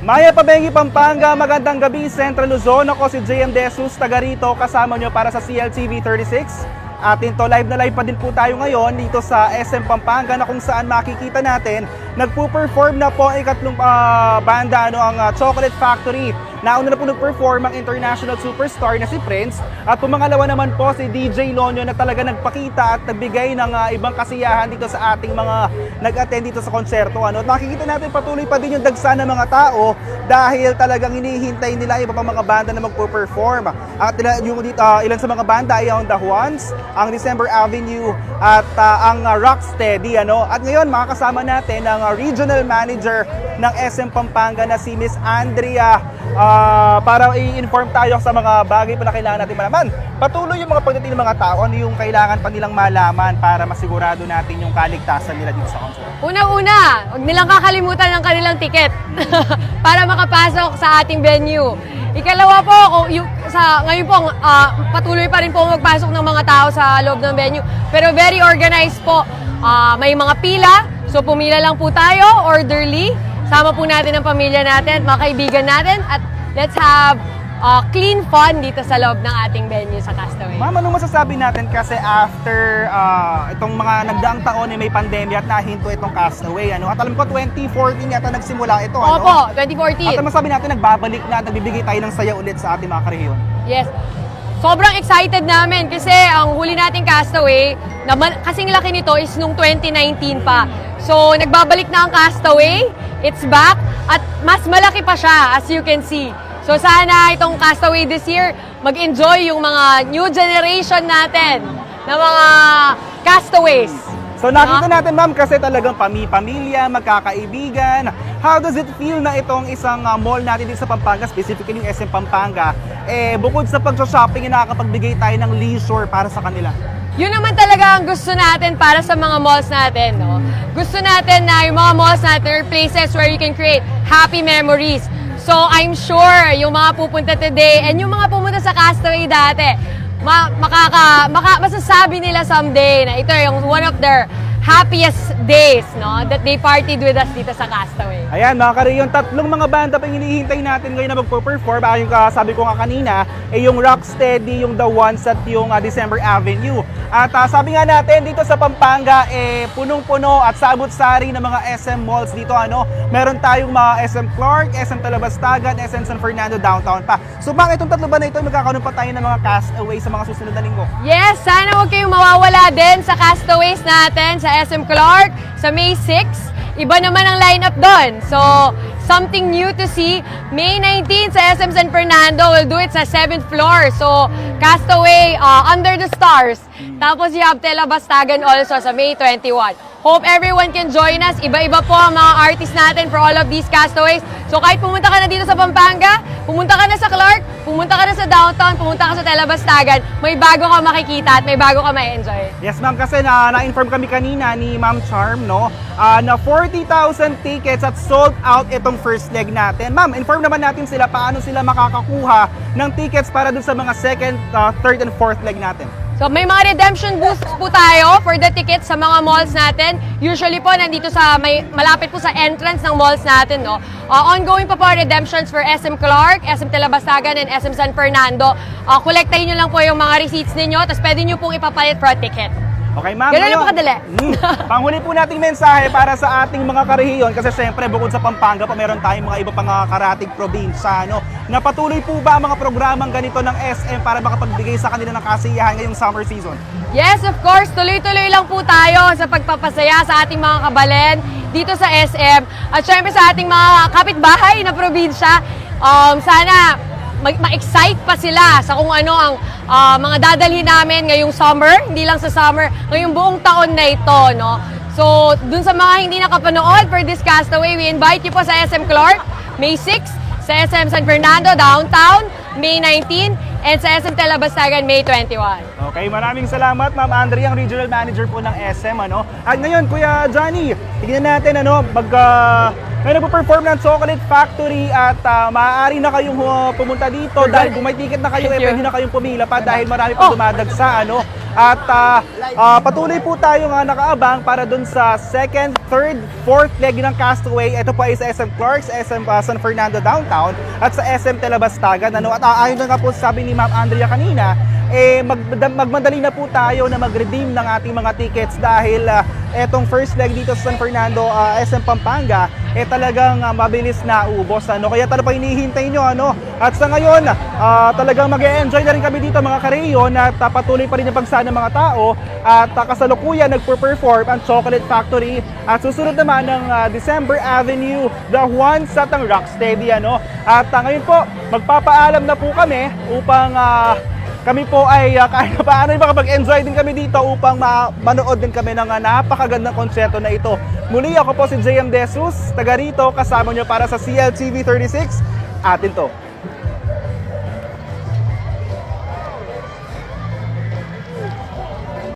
Maya Pabengi, Pampanga, magandang gabi, Central Luzon. Ako si JM De Jesus, taga rito, kasama nyo para sa CLTV 36. Atin to, live na live pa din po tayo ngayon dito sa SM Pampanga na kung saan makikita natin, nagpo-perform na po ang ikatlong banda, ang Chocolate Factory. Nauna na po nag-perform ang international superstar na si Prince at pumangalawa naman po si DJ Lonyo na talaga nagpakita at nagbigay ng ibang kasiyahan dito sa ating mga nag-attend dito sa konserto. At makikita natin patuloy pa din yung dagsa ng mga tao dahil talagang hinihintay nila iba pang mga banda na magpo-perform. At ilan sa mga banda ay ang The Juans, ang December Avenue at ang Rocksteady. At ngayon makakasama natin ang regional manager ng SM Pampanga na si Miss Andrea para i-inform tayo sa mga bagay pa na kailangan natin malaman. Patuloy yung mga pagdating ng mga tao, ano yung kailangan pa nilang malaman para masigurado natin yung kaligtasan nila dito sa concert. Unang-una, huwag nilang kakalimutan ang kanilang ticket para makapasok sa ating venue. Ikalawa po, ngayon po, patuloy pa rin po magpasok ng mga tao sa loob ng venue. Pero very organized po. May mga pila, so pumila lang po tayo, orderly. Sama po natin ang pamilya natin, mga kaibigan natin, at let's have clean fun dito sa loob ng ating venue sa Castaway. Ma'am, anong masasabi natin kasi after itong mga nagdaang taon may pandemya at nahinto itong Castaway, At alam ko 2014 yata nagsimula ito, Opo, 2014. At masasabi natin nagbabalik na at nagbibigay tayo ng saya ulit sa ating mga karehiyon. Yes. Sobrang excited namin kasi ang huli nating Castaway, kasing laki nito is nung 2019 pa. So, nagbabalik na ang Castaway, it's back, at mas malaki pa siya, as you can see. So, sana itong Castaway this year, mag-enjoy yung mga new generation natin na mga Castaways. So, nakita natin, ma'am, kasi talagang pamilya, magkakaibigan. How does it feel na itong isang mall natin dito sa Pampanga, specifically yung SM Pampanga, bukod sa pag-shopping, nakakapagbigay tayo ng leisure para sa kanila? Yun naman talaga ang gusto natin para sa mga malls natin, Gusto natin na yung mga malls natin are places where you can create happy memories. So, I'm sure yung mga pupunta today and yung mga pumunta sa Castaway dati, masasabi nila someday na ito yung one of their happiest days, that they partied with us dito sa Castaway. Ayan, mga kareyon, tatlong mga banda pa hinihintay natin ngayon na magpo-perform. Yung sabi ko nga kanina, yung Rocksteady, yung The Ones at yung December Avenue. At sabi nga natin, dito sa Pampanga, punong-puno at sabot-sari ng mga SM malls dito, Meron tayong mga SM Clark, SM Talabastagan, SM San Fernando Downtown pa. So bakit itong tatlo ba na ito, magkakaroon pa tayo ng mga Castaway sa mga susunod na linggo? Yes, sana huwag kayong mawawala din sa Castaways natin, sa SM Clark, sa May 6. Iba naman ang lineup doon. So, something new to see. May 19 sa SM San Fernando, we'll do it sa 7th floor. So, Castaway, Under the Stars. Tapos you have Talabastagan also sa May 21. Hope everyone can join us. Iba-iba po ang mga artists natin for all of these Castaways. So kahit pumunta ka na dito sa Pampanga, pumunta ka na sa Clark, pumunta ka na sa Downtown, pumunta ka sa Talabastagan, may bago ka makikita at may bago ka ma-enjoy. Yes, ma'am, kasi na-inform kami kanina ni Ma'am Charm, na 40,000 tickets at sold out itong first leg natin. Ma'am, inform naman natin sila paano sila makakakuha ng tickets para dun sa mga second, third, and fourth leg natin. So may mga redemption booths po tayo for the tickets sa mga malls natin. Usually po nandito malapit po sa entrance ng malls natin, ongoing pa po redemptions for SM Clark, SM Talabastagan, and SM San Fernando. Kolektahin nyo lang po yung mga receipts ninyo, tapos pwede nyo pong ipapalit for a ticket. Okay, ma'am. Ganun lang po kadali. Panghuli po nating mensahe para sa ating mga karehiyon kasi syempre bukod sa Pampanga pa meron tayong mga iba pang karatig probinsya, na patuloy po ba ang mga programang ganito ng SM para makapagbigay sa kanila ng kasiyahan ngayong summer season? Yes, of course. Tuloy-tuloy lang po tayo sa pagpapasaya sa ating mga kabalen dito sa SM. At syempre sa ating mga kapitbahay na probinsya, sana ma-excite pa sila sa kung ano ang mga dadalhin namin ngayong summer, hindi lang sa summer, ngayong buong taon na ito, So, dun sa mga hindi nakapanood for this Castaway, we invite you po sa SM Clark, May 6, sa SM San Fernando, Downtown, May 19, and sa SM Talabastagan, May 21. Okay, maraming salamat, Ma'am Andrea, ang Regional Manager po ng SM, At ngayon, Kuya Johnny, tignan natin, ngayon nagpo-perform ng Chocolate Factory at maaari na kayong pumunta dito dahil kung may ticket na kayo, pwede na kayong pumila pa dahil marami pang dumadagsa, At patuloy po tayo nga nakaabang para dun sa second, third, fourth leg ng Castaway. Ito po ay sa SM Clarks, SM San Fernando Downtown at sa SM Telebastagan. At ayon na nga po sabi ni Ma'am Andrea kanina, magmadali na po tayo na mag-redeem ng ating mga tickets dahil etong first leg dito sa San Fernando, SM Pampanga, talagang mabilis na ubos. Kaya talaga pa hinihintay nyo. At sa ngayon, talagang mag-e-enjoy na rin kami dito mga kareyon at patuloy pa rin yung pagsana ng mga tao at kasalukuyan nagpo-perform ang Chocolate Factory at susunod naman ng December Avenue, The Juan Satang Rocksteady. At ngayon po, magpapaalam na po kami upang kami po ay kahit paano makapag-enjoy din kami dito upang manood din kami ng napakagandang konserto na ito. Muli ako po si JM De Jesus, taga rito, kasama nyo para sa CLTV 36. Atin to.